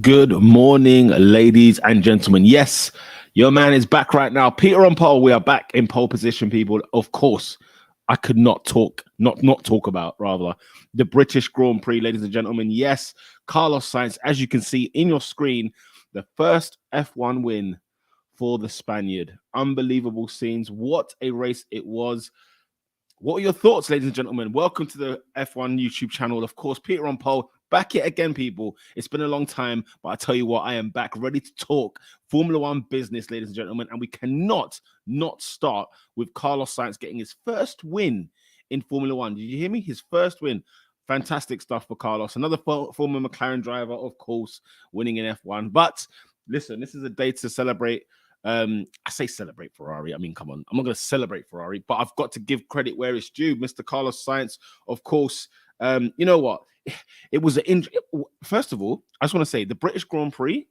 Good morning, ladies and gentlemen. Yes, your man is back right now. Peter on pole. We are back in pole position, people. Of course, I could not talk about rather the British Grand Prix, ladies and gentlemen. Yes, Carlos Sainz, as you can see in your screen, the first F1 win for the Spaniard. Unbelievable scenes. What a race it was. What are your thoughts, ladies and gentlemen? Welcome to the F1 YouTube channel. Of course, Peter on pole. Back yet again, people. It's been a long time, but I tell you what, I am back ready to talk Formula One business, ladies and gentlemen. And we cannot not start with Carlos Sainz getting his first win in Formula One. Did you hear me? His first win. Fantastic stuff for Carlos. Another former McLaren driver, of course, winning in F1. But listen, this is a day to celebrate. I say celebrate Ferrari. I mean, come on. I'm not going to celebrate Ferrari, but I've got to give credit where it's due. Mr. Carlos Sainz, of course. You know what? It was an injury. First of all, I just want to say the British Grand Prix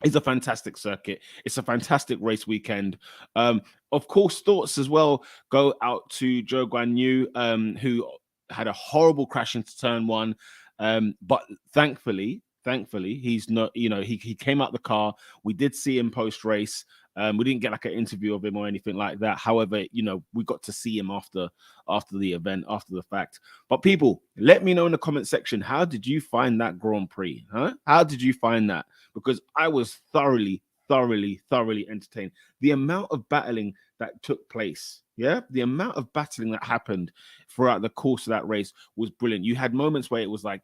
is a fantastic circuit. It's a fantastic race weekend. Of course, thoughts as well go out to Zhou Guanyu, who had a horrible crash into turn one. But thankfully, he's not, he came out the car. We did see him post race. We didn't get like an interview of him or anything like that. However, we got to see him after the event, after the fact. But people, let me know in the comment section, how did you find that Grand Prix? How did you find that? Because I was thoroughly entertained. The amount of battling that took place, the amount of battling that happened throughout the course of that race was brilliant. You had moments where it was like,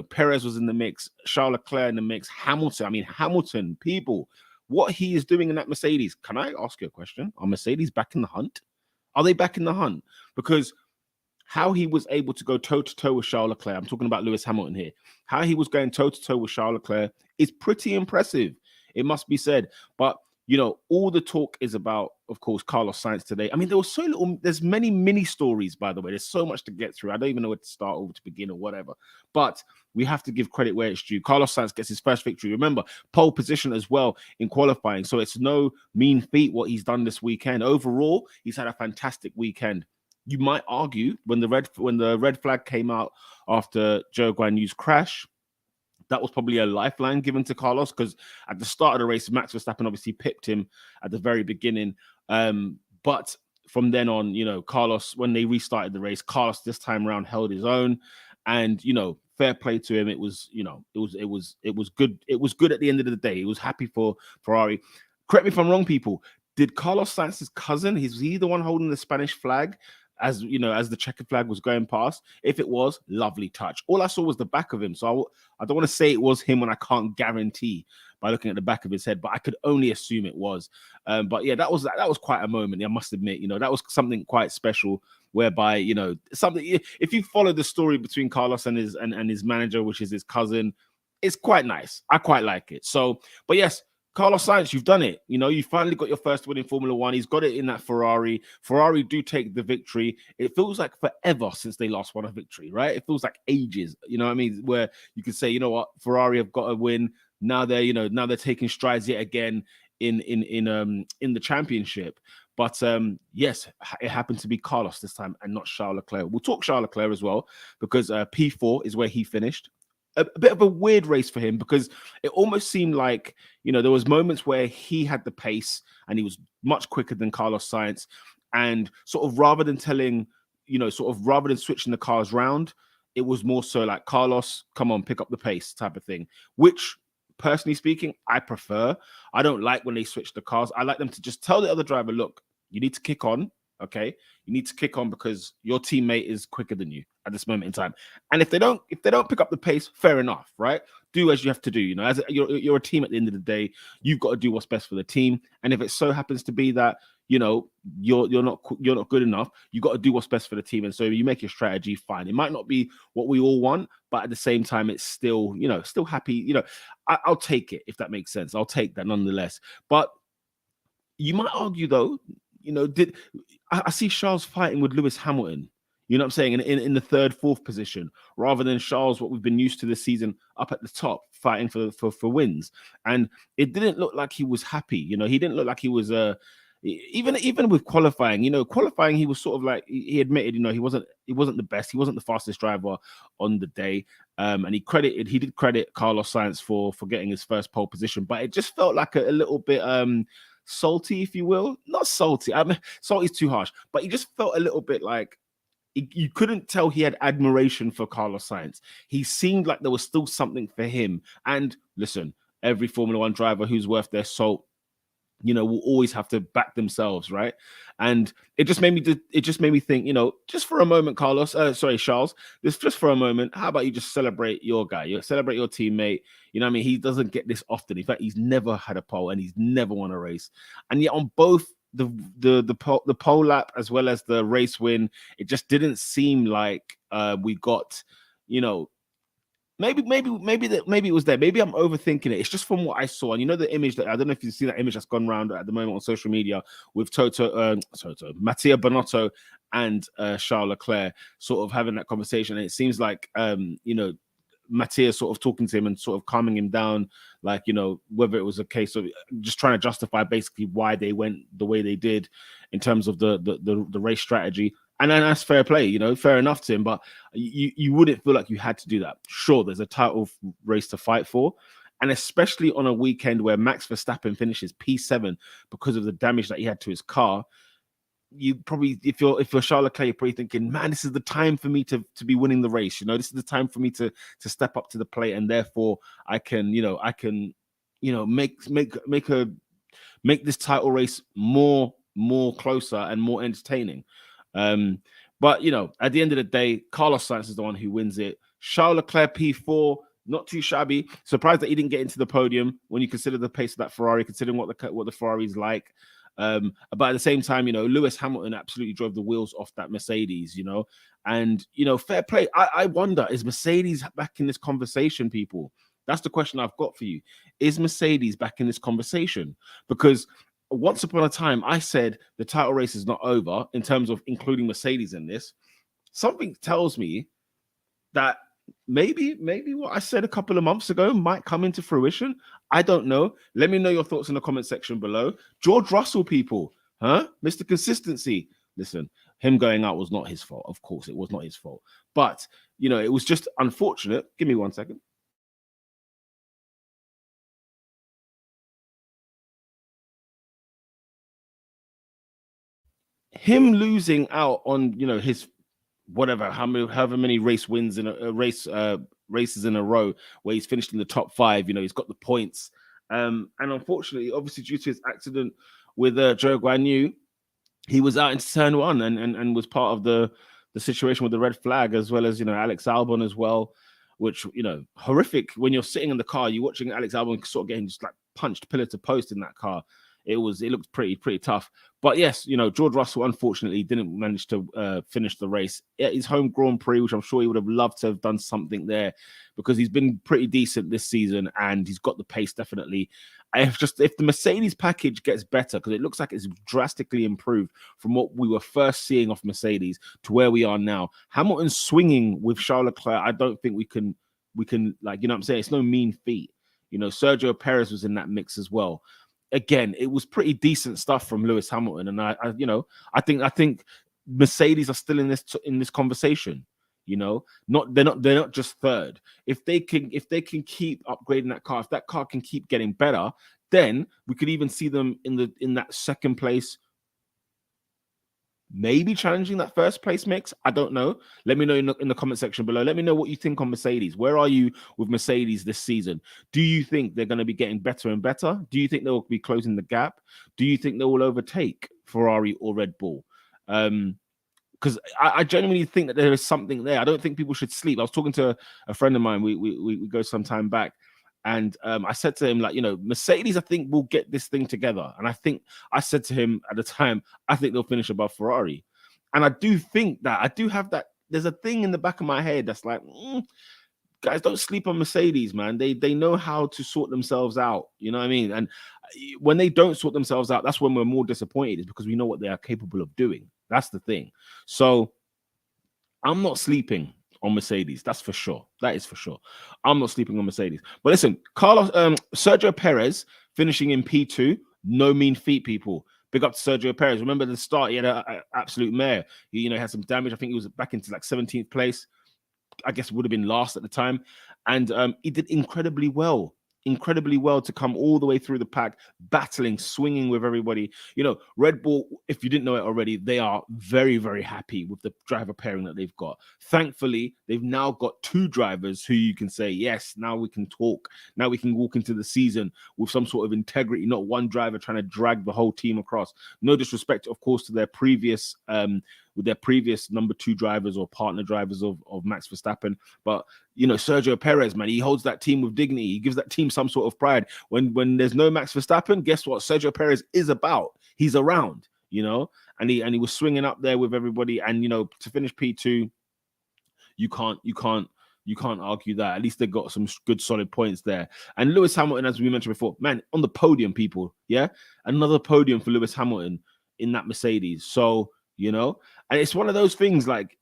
Perez was in the mix, Charles Leclerc in the mix, Hamilton, people, what he is doing in that Mercedes. Can I ask you a question? Are Mercedes back in the hunt? Are they back in the hunt? Because how he was able to go toe-to-toe with Charles Leclerc, I'm talking about Lewis Hamilton here, how he was going toe-to-toe with Charles Leclerc is pretty impressive, it must be said. But, all the talk is about, of course, Carlos Sainz today. I mean, there's many mini stories, by the way. There's so much to get through. I don't even know where to start or to begin or whatever. But we have to give credit where it's due. Carlos Sainz gets his first victory. Remember, pole position as well in qualifying. So it's no mean feat what he's done this weekend. Overall, he's had a fantastic weekend. You might argue when the red flag came out after Zhou Guanyu's crash, that was probably a lifeline given to Carlos, because at the start of the race, Max Verstappen obviously pipped him at the very beginning. But from then on, Carlos, when they restarted the race, Carlos this time around held his own, and fair play to him. It was good. It was good at the end of the day. He was happy for Ferrari. Correct me if I'm wrong, people. Did Carlos Sainz's cousin? Is he the one holding the Spanish flag? As as the checkered flag was going past? If it was, lovely touch. All I saw was the back of him, so I don't want to say it was him when I can't guarantee by looking at the back of his head, but I could only assume it was. But yeah, that was quite a moment. I must admit, that was something quite special, whereby something. If you follow the story between Carlos and his manager, which is his cousin, it's quite nice. I quite like it. So, but yes, Carlos Sainz, you've done it. You finally got your first win in Formula One. He's got it in that Ferrari. Ferrari do take the victory. It feels like forever since they last won a victory, right? It feels like ages. You know what I mean? Where you can say, you know what, Ferrari have got a win. Now they're taking strides yet again in the championship. But yes, it happened to be Carlos this time and not Charles Leclerc. We'll talk Charles Leclerc as well, because P4 is where he finished. A bit of a weird race for him, because it almost seemed like, there was moments where he had the pace and he was much quicker than Carlos Sainz. And sort of rather than switching the cars round, it was more so like, Carlos, come on, pick up the pace type of thing, which personally speaking, I prefer. I don't like when they switch the cars. I like them to just tell the other driver, look, you need to kick on. Okay, you need to kick on because your teammate is quicker than you at this moment in time. And if they don't pick up the pace, fair enough, right? Do as you have to do. As you're a team at the end of the day, you've got to do what's best for the team. And if it so happens to be that you're not good enough, you got to do what's best for the team. And so you make your strategy, fine. It might not be what we all want, but at the same time, it's still still happy. I'll take it, if that makes sense. I'll take that nonetheless. But you might argue though. I see Charles fighting with Lewis Hamilton, you know what I'm saying, in the third, fourth position, rather than Charles, what we've been used to this season, up at the top, fighting for wins. And it didn't look like he was happy. He didn't look like he was even with qualifying, qualifying, he was sort of like he admitted, he wasn't the best, he wasn't the fastest driver on the day. And he did credit Carlos Sainz for getting his first pole position, but it just felt like a little bit salty, if you will. Not salty. I mean, salty is too harsh, but he just felt a little bit like you couldn't tell he had admiration for Carlos Sainz. He seemed like there was still something for him. And listen, every Formula One driver who's worth their salt, will always have to back themselves, right? And it just made me think, just for a moment, Charles, just for a moment, how about you just celebrate your guy? You celebrate your teammate. You know what I mean? He doesn't get this often. In fact, he's never had a pole and he's never won a race. And yet on both the pole lap as well as the race win, it just didn't seem like we got, Maybe it was there. Maybe I'm overthinking it. It's just from what I saw, and the image that I don't know if you see that image that's gone around at the moment on social media with Mattia Binotto and Charles Leclerc sort of having that conversation. And it seems like Mattia sort of talking to him and sort of calming him down, like whether it was a case of just trying to justify basically why they went the way they did in terms of the race strategy. And then that's fair play, fair enough to him. But you wouldn't feel like you had to do that. Sure, there's a title race to fight for. And especially on a weekend where Max Verstappen finishes P7 because of the damage that he had to his car, you probably, if you're Charles Leclerc, you're probably thinking, man, this is the time for me to be winning the race. This is the time for me to step up to the plate. And therefore I can make this title race more closer and more entertaining. But at the end of the day, Carlos Sainz is the one who wins it. Charles Leclerc P4, not too shabby. Surprised that he didn't get into the podium when you consider the pace of that Ferrari, considering what the Ferrari's like. But at the same time, Lewis Hamilton absolutely drove the wheels off that Mercedes, and fair play. I wonder, is Mercedes back in this conversation, people? That's the question I've got for you. Is Mercedes back in this conversation? Because once upon a time, I said the title race is not over in terms of including Mercedes in this. Something tells me that maybe what I said a couple of months ago might come into fruition. I don't know. Let me know your thoughts in the comment section below. George Russell, people, Mr. Consistency. Listen, him going out was not his fault. Of course, it was not his fault. But, it was just unfortunate. Give me 1 second. Him losing out on his however many race wins in a races in a row where he's finished in the top 5, he's got the points, and unfortunately, obviously due to his accident with Zhou Guanyu, he was out in turn 1 and was part of the situation with the red flag, as well as Alex Albon as well, which horrific. When you're sitting in the car, you're watching Alex Albon sort of getting just like punched pillar to post in that car. It looked pretty tough. But yes, George Russell unfortunately didn't manage to finish the race at his home Grand Prix, which I'm sure he would have loved to have done something there, because he's been pretty decent this season and he's got the pace definitely. If the Mercedes package gets better, because it looks like it's drastically improved from what we were first seeing off Mercedes to where we are now. Hamilton swinging with Charles Leclerc, I don't think we can like, what I'm saying? It's no mean feat. Sergio Perez was in that mix as well. Again, it was pretty decent stuff from Lewis Hamilton, and I think Mercedes are still in this conversation. They're not just third. If they can keep upgrading that car, if that car can keep getting better, then we could even see them in that second place, maybe challenging that first place mix. I don't know. Let me know in the comment section below. Let me know what you think on Mercedes. Where are you with Mercedes this season? Do you think they're going to be getting better and better? Do you think they'll be closing the gap? Do you think they will overtake Ferrari or Red Bull? Because I genuinely think that there is something there. I don't think people should sleep. I was talking to a friend of mine. We go some time back. And I said to him, like, Mercedes, I think, will get this thing together. And I said to him at the time, I think they'll finish above Ferrari. And I do think that, I do have that. There's a thing in the back of my head that's like, guys, don't sleep on Mercedes, man. They know how to sort themselves out. You know what I mean? And when they don't sort themselves out, that's when we're more disappointed, is because we know what they are capable of doing. That's the thing. So I'm not sleeping on Mercedes, that's for sure. That is for sure. I'm not sleeping on Mercedes. But listen, Sergio Perez finishing in P2, no mean feat, people. Big up to Sergio Perez. Remember the start, he had an absolute mare. He had some damage. I think he was back into like 17th place. I guess would have been last at the time. And he did incredibly well to come all the way through the pack, battling, swinging with everybody. Red Bull, if you didn't know it already, they are very, very happy with the driver pairing that they've got. Thankfully, they've now got two drivers who you can say, yes, now we can talk. Now we can walk into the season with some sort of integrity, not one driver trying to drag the whole team across. No disrespect, of course, to their previous number two drivers or partner drivers of Max Verstappen. But, Sergio Perez, man, he holds that team with dignity. He gives that team some sort of pride. When there's no Max Verstappen, guess what? Sergio Perez is about. He's around, and he was swinging up there with everybody. And, to finish P2, you can't argue that. At least they got some good solid points there. And Lewis Hamilton, as we mentioned before, man, on the podium, people, yeah? Another podium for Lewis Hamilton in that Mercedes. So, and it's one of those things like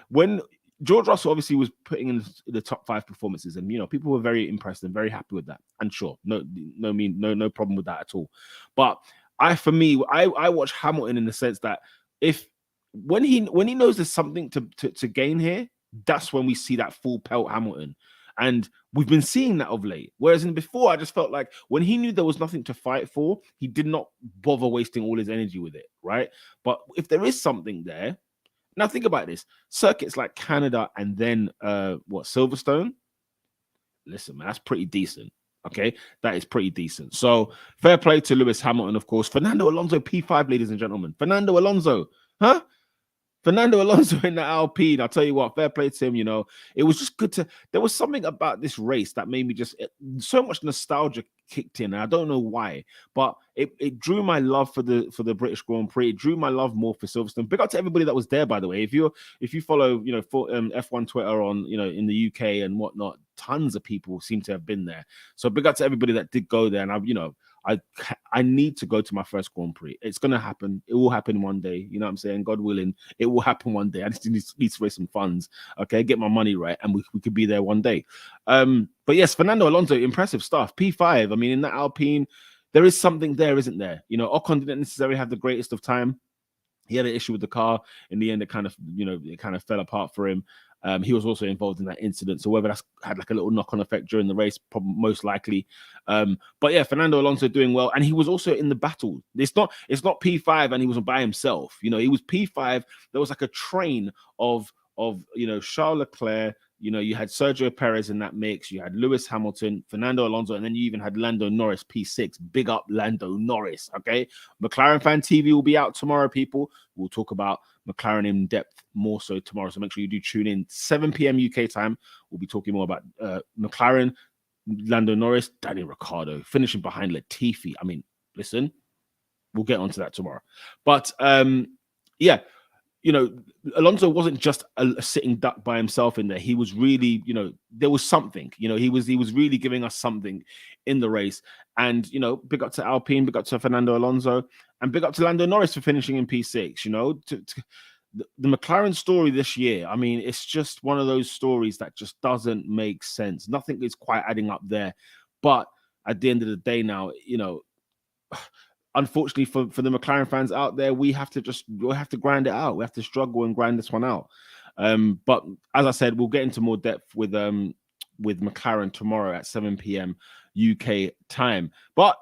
when George Russell obviously was putting in the top 5 performances, and people were very impressed and very happy with that. And sure, no problem with that at all. But I watch Hamilton in the sense that when he knows there's something to gain here, that's when we see that full pelt Hamilton. And we've been seeing that of late. Whereas before, I just felt like when he knew there was nothing to fight for, he did not bother wasting all his energy with it, right? But if there is something there, now think about this. Circuits like Canada and then Silverstone? Listen, man, that's pretty decent. Okay, that is pretty decent. So fair play to Lewis Hamilton, of course. Fernando Alonso, P5, ladies and gentlemen. Fernando Alonso, huh? Fernando Alonso in the Alpine, I'll tell you what, fair play to him. It was just good there was something about this race that made me so much nostalgia kicked in. And I don't know why, but it drew my love for the British Grand Prix. It drew my love more for Silverstone. Big up to everybody that was there, by the way. If you follow, F1 Twitter on, in the UK and whatnot, tons of people seem to have been there. So big up to everybody that did go there. And I need to go to my first Grand Prix. It's going to happen. It will happen one day. You know what I'm saying? God willing, it will happen one day. I just need to raise some funds, okay? Get my money right, and we could be there one day. But yes, Fernando Alonso, impressive stuff. P5, I mean, in that Alpine, there is something there, isn't there? Ocon didn't necessarily have the greatest of time. He had an issue with the car. In the end, it kind of fell apart for him. He was also involved in that incident. So whether that's had like a little knock-on effect during the race, probably most likely. But yeah, Fernando Alonso doing well. And he was also in the battle. It's not P5 and he wasn't by himself. He was P5. There was like a train of Charles Leclerc. You had Sergio Perez in that mix. You had Lewis Hamilton, Fernando Alonso, and then you even had Lando Norris, P6. Big up Lando Norris, okay? McLaren Fan TV will be out tomorrow, people. We'll talk about McLaren in depth more so tomorrow. So make sure you do tune in. 7 p.m. UK time. We'll be talking more about McLaren, Lando Norris, Daniel Ricciardo, finishing behind Latifi. I mean, listen, we'll get onto that tomorrow. But yeah. Alonso wasn't just a sitting duck by himself in there. He was really, there was something. He was really giving us something in the race. And big up to Alpine, big up to Fernando Alonso, and big up to Lando Norris for finishing in P6. The McLaren story this year. I mean, it's just one of those stories that just doesn't make sense. Nothing is quite adding up there. But at the end of the day, now, unfortunately for the McLaren fans out there, we have to grind it out. We have to struggle and grind this one out. But as I said, we'll get into more depth with McLaren tomorrow at 7 p.m. UK time. But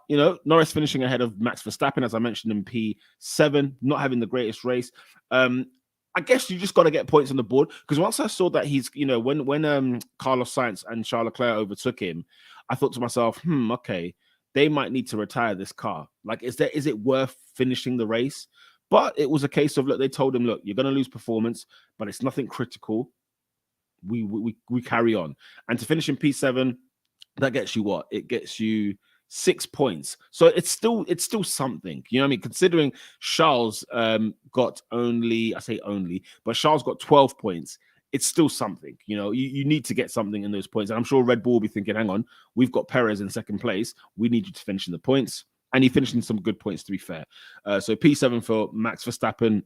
Norris finishing ahead of Max Verstappen, as I mentioned, in P7, not having the greatest race. I guess you just got to get points on the board, because once I saw that he's, when Carlos Sainz and Charles Leclerc overtook him, I thought to myself, okay, they might need to retire this car. Like, is it worth finishing the race? But it was a case of, look, they told him, look, you're going to lose performance, but it's nothing critical. We carry on. And to finish in P7, that gets you what? It gets you 6 points. So it's still something. You know what I mean? Considering Charles got but Charles got 12 points. It's still something. You need to get something in those points. And I'm sure Red Bull will be thinking, hang on, we've got Perez in second place. We need you to finish in the points. And he finished in some good points, to be fair. So P7 for Max Verstappen.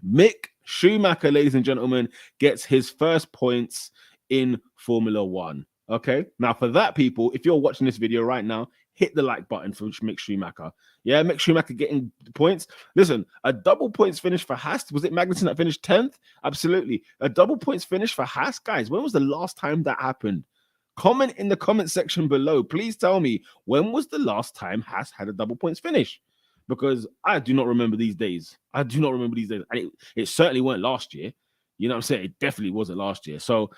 Mick Schumacher, ladies and gentlemen, gets his first points in Formula One. Okay? Now, for that, people, if you're watching this video right now, hit the like button for Mick Schumacher. Yeah, Mick Schumacher getting points. Listen, a double points finish for Haas. Was it Magnussen that finished 10th? Absolutely. A double points finish for Haas, guys. When was the last time that happened? Comment in the comment section below. Please tell me, when was the last time Haas had a double points finish? Because I do not remember these days. I do not remember these days. And it certainly weren't last year. You know what I'm saying? It definitely wasn't last year. So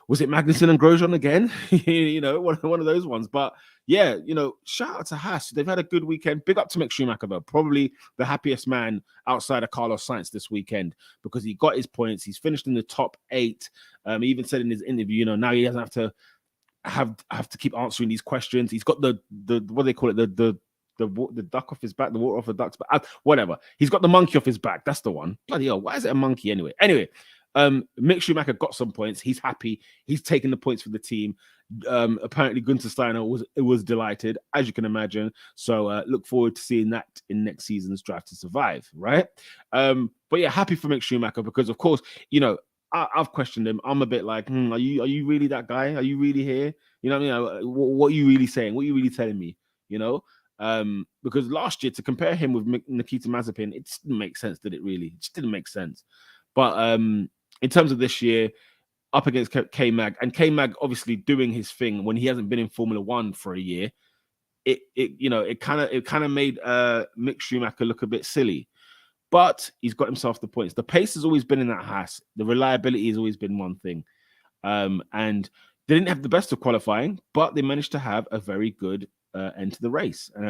was it Magnussen and Grosjean again? You know, one of those ones. But yeah, you know, shout out to Haas. They've had a good weekend. Big up to Mick Schumacher, though. Probably the happiest man outside of Carlos Sainz this weekend because he got his points. He's finished in the top 8. He even said in his interview, you know, now he doesn't have to keep answering these questions. He's got the what do they call it, the duck off his back, the water off the duck's back, whatever. He's got the monkey off his back. That's the one. Bloody hell, why is it a monkey anyway? Anyway, Mick Schumacher got some points. He's happy. He's taking the points for the team. Apparently, Gunther Steiner was delighted, as you can imagine. So look forward to seeing that in next season's Drive to Survive, right? But yeah, happy for Mick Schumacher because, of course, you know, I've questioned him. I'm a bit like, are you really that guy? Are you really here? You know what I mean? What are you really saying? What are you really telling me? You know? Because last year, to compare him with Nikita Mazepin, it just didn't make sense, did it really? It just didn't make sense. But in terms of this year, up against K-Mag, and K-Mag obviously doing his thing when he hasn't been in Formula One for a year, it kind of made Mick Schumacher look a bit silly. But he's got himself the points. The pace has always been in that Haas. The reliability has always been one thing. And they didn't have the best of qualifying, but they managed to have a very good end to the race and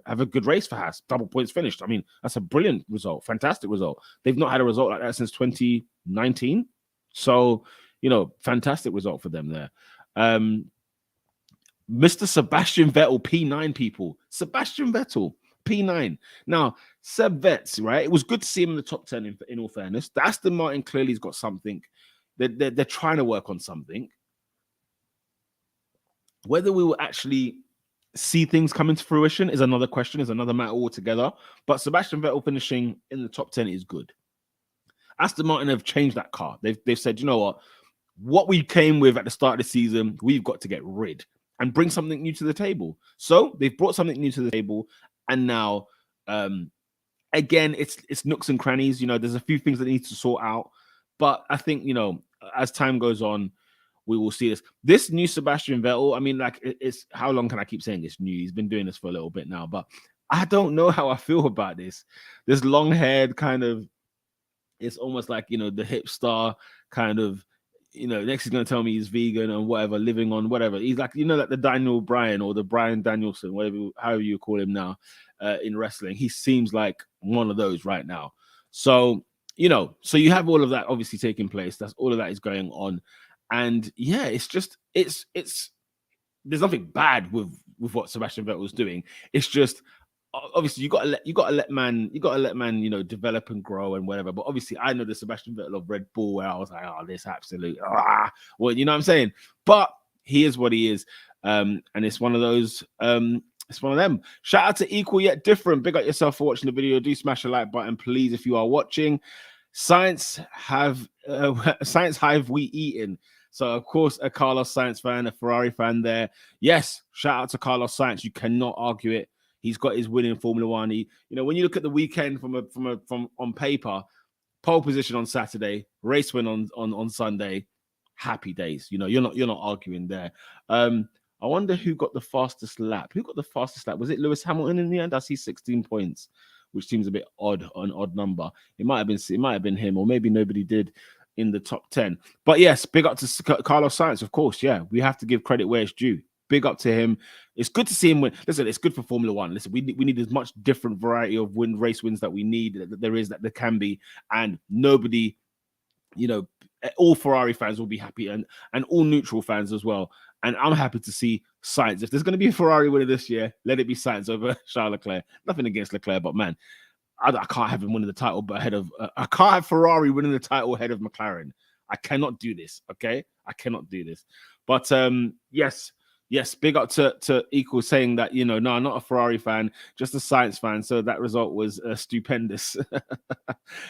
have a good race for Haas. Double points finished. I mean, that's a brilliant result. Fantastic result. They've not had a result like that since 2019. So, you know, fantastic result for them there. Mr. Sebastian Vettel, P9 people. Sebastian Vettel. P9. Now, Seb Vetts, right? It was good to see him in the top 10, in all fairness. The Aston Martin clearly has got something. They're trying to work on something. Whether we will actually see things come into fruition is another question, is another matter altogether. But Sebastian Vettel finishing in the top 10 is good. Aston Martin have changed that car. They've said, you know what we came with at the start of the season, we've got to get rid and bring something new to the table. So they've brought something new to the table. And now, again, it's nooks and crannies. You know, there's a few things that need to sort out. But I think, you know, as time goes on, we will see this. This new Sebastian Vettel, I mean, like, it's how long can I keep saying it's new? He's been doing this for a little bit now. But I don't know how I feel about this. This long-haired kind of, it's almost like, you know, the hipster kind of, you know, next he's going to tell me he's vegan and whatever, living on whatever. He's like, you know, like the Daniel Bryan or the Bryan Danielson, whatever, however you call him now in wrestling. He seems like one of those right now. So, you know, so you have all of that obviously taking place. That's all of that is going on. And yeah, it's just, it's, there's nothing bad with what Sebastian Vettel was doing. It's just, obviously you got to let man, you know, develop and grow and whatever. But obviously I know the Sebastian Vettel of Red Bull where I was like, oh, this absolute, well, you know what I'm saying? But he is what he is. And it's one of those, it's one of them. Shout out to Equal Yet Different. Big up yourself for watching the video. Do smash the like button, please, if you are watching. Science have we eaten? So, of course, a Carlos Sainz fan, a Ferrari fan there. Yes, shout out to Carlos Sainz. You cannot argue it. He's got his win in Formula One. You know, when you look at the weekend from on paper, pole position on Saturday, race win on Sunday, happy days. You know, you're not arguing there. I wonder who got the fastest lap. Who got the fastest lap? Was it Lewis Hamilton in the end? I see 16 points, which seems a bit odd, an odd number. It might have been him, or maybe nobody did in the top 10. But yes, big up to Carlos Sainz, of course. Yeah, we have to give credit where it's due. Big up to him. It's good to see him win. Listen, it's good for Formula One. Listen, we need as much different variety of race wins that we need, that there can be, and nobody, you know, all Ferrari fans will be happy, and all neutral fans as well. And I'm happy to see Sainz. If there's going to be a Ferrari winner this year, let it be Sainz over Charles Leclerc. Nothing against Leclerc, but man, I can't have him winning the title, but ahead of I can't have Ferrari winning the title ahead of McLaren. I cannot do this. Okay, I cannot do this. But yes, big up to Equal saying that, you know, no, I'm not a Ferrari fan, just a Sainz fan. So that result was stupendous.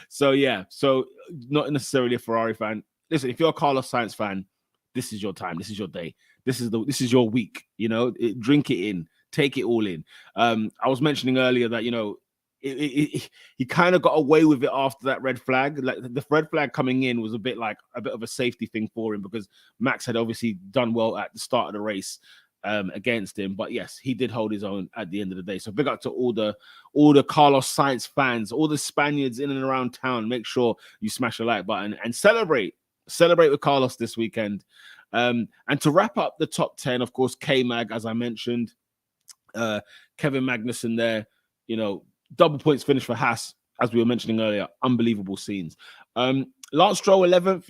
So yeah, so not necessarily a Ferrari fan. Listen, if you're a Carlos Sainz fan, this is your time. This is your day. This is your week. You know, drink it in. take it all in. I was mentioning earlier that, he kind of got away with it after that red flag. Like the red flag coming in was a bit of a safety thing for him, because Max had obviously done well at the start of the race against him. But yes, he did hold his own at the end of the day. So big up to all the Carlos Sainz fans, all the Spaniards in and around town. Make sure you smash the like button and celebrate with Carlos this weekend. And to wrap up the top 10, of course, K-Mag, as I mentioned, Kevin Magnussen there, double points finish for Haas, as we were mentioning earlier. Unbelievable scenes. Lance Stroll 11th,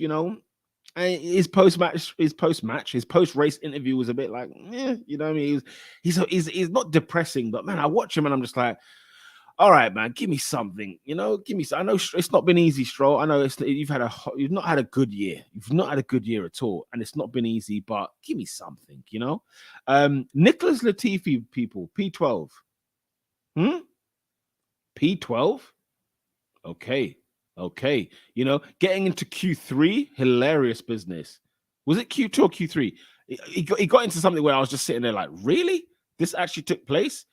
his post-race interview was a bit like, he's not depressing, but man, I watch him and I'm just like, all right, man, give me something, give me. I know it's not been easy, Stroll. I know you've not had a good year. You've not had a good year at all, and it's not been easy. But give me something, Nicholas Latifi, people, P12, P12. Okay. Getting into Q3, hilarious business. Was it Q2 or Q3? He got into something where I was just sitting there like, really? This actually took place?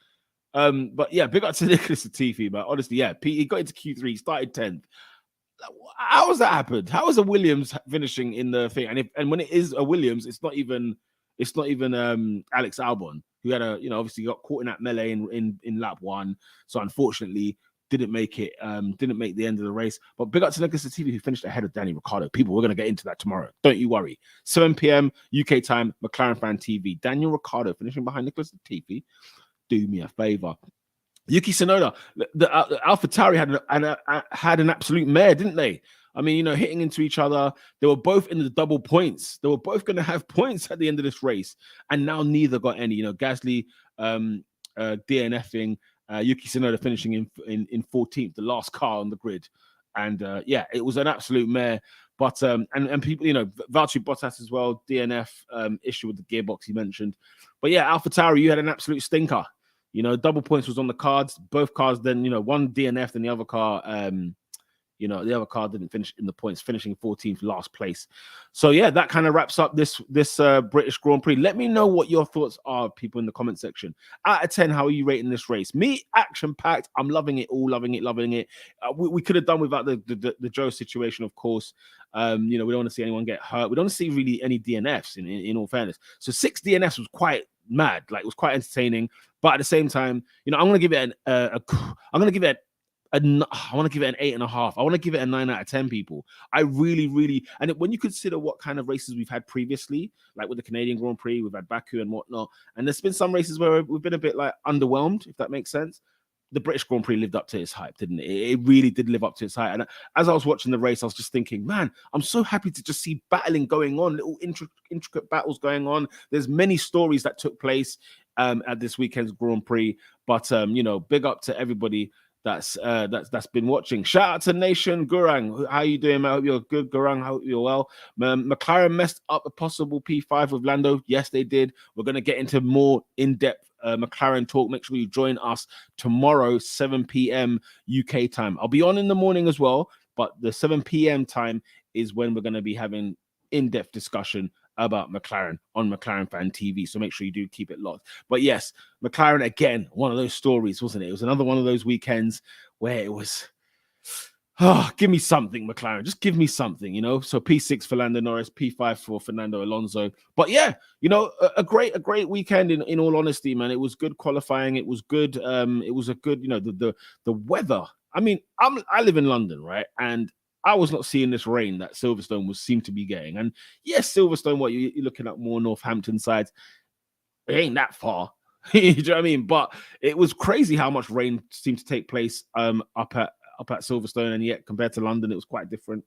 But yeah, big up to Nicholas Latifi, but honestly, yeah, he got into Q3, he started 10th. How has that happened? How is a Williams finishing in the thing? And when it is a Williams, it's not even Alex Albon, who had obviously got caught in that melee in lap 1. So unfortunately didn't make it, didn't make the end of the race. But big up to Nicholas Latifi, who finished ahead of Danny Ricciardo. People, we're going to get into that tomorrow. Don't you worry. 7 p.m. UK time, McLaren Fan TV. Daniel Ricciardo finishing behind Nicholas Latifi. Do me a favor. Yuki Tsunoda, the AlphaTauri had an absolute mare, didn't they? I mean, hitting into each other. They were both in the double points. They were both going to have points at the end of this race, and now neither got any. Gasly DNFing, Yuki Tsunoda finishing in 14th, the last car on the grid, and it was an absolute mare. But and people, Valtteri Bottas as well, DNF issue with the gearbox he mentioned. But yeah, AlphaTauri, you had an absolute stinker. Double points was on the cards. Both cars then, one DNF'd and the other car, the other car didn't finish in the points, finishing 14th, last place. So yeah, that kind of wraps up this British Grand Prix. Let me know what your thoughts are, people, in the comment section. Out of 10, how are you rating this race? Me, action-packed. I'm loving it all, loving it. We could have done without the Joe situation, of course. We don't want to see anyone get hurt. We don't want to see really any DNFs, in all fairness. So 6 DNFs was quite mad. Like, it was quite entertaining. But at the same time, I'm going to give it I want to give it an 8.5. I want to give it a 9 out of 10, people. I really, really, and when you consider what kind of races we've had previously, like with the Canadian Grand Prix, we've had Baku and whatnot, and there's been some races where we've been a bit like underwhelmed, if that makes sense. The British Grand Prix lived up to its hype, didn't it? It really did live up to its hype. And as I was watching the race, I was just thinking, man, I'm so happy to just see battling going on, little intricate battles going on. There's many stories that took place at this weekend's Grand Prix. But big up to everybody that's been watching. Shout out to Nation Gurang. How you doing, man? I hope you're good, Gurang. I hope you're well. McLaren messed up a possible P5 with Lando. Yes, they did. We're going to get into more in-depth McLaren talk. Make sure you join us tomorrow, 7 p.m. UK time. I'll be on in the morning as well, but the 7 p.m. time is when we're going to be having in-depth discussion about McLaren on McLaren Fan TV. So make sure you do keep it locked. But yes, McLaren, again, one of those stories, wasn't it? It was another one of those weekends where it was, give me something, McLaren. Just give me something, So P6 for Lando Norris, P5 for Fernando Alonso. But yeah, a great weekend in all honesty, man. It was good qualifying. It was good. It was a good, the weather. I mean, I live in London, right? And I was not seeing this rain that Silverstone seemed to be getting. And yes, Silverstone, you're looking at more Northampton sides. It ain't that far. You know what I mean? But it was crazy how much rain seemed to take place up at Silverstone, and yet compared to London, it was quite different.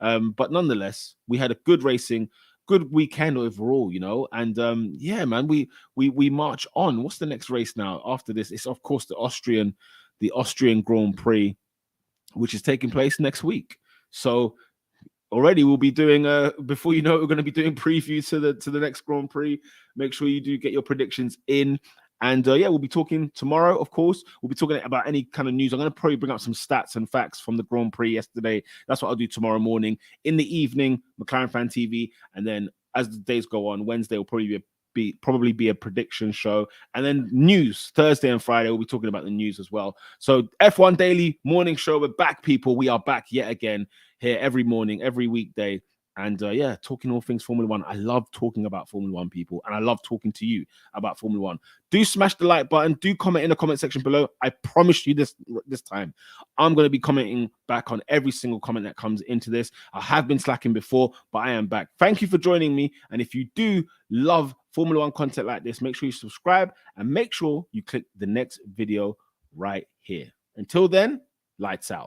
But nonetheless, we had a good racing, good weekend overall, And yeah, man, we march on. What's the next race now? After this, it's of course the Austrian Grand Prix, which is taking place next week. So already we'll be doing before you know it, we're going to be doing preview to the next Grand Prix. Make sure you do get your predictions in. And we'll be talking tomorrow, of course. We'll be talking about any kind of news. I'm going to probably bring up some stats and facts from the Grand Prix yesterday. That's what I'll do tomorrow morning. In the evening, McLaren Fan TV. And then as the days go on, Wednesday will probably be probably be a prediction show, and then news Thursday and Friday. We'll be talking about the news as well. So F1 Daily morning show. We're back, people. We are back yet again here every morning, every weekday. And yeah, talking all things Formula One. I love talking about Formula One, people, and I love talking to you about Formula One. Do smash the like button. Do comment in the comment section below. I promise you this time, I'm going to be commenting back on every single comment that comes into this. I have been slacking before, but I am back. Thank you for joining me. And if you do love Formula One content like this, make sure you subscribe and make sure you click the next video right here. Until then, lights out.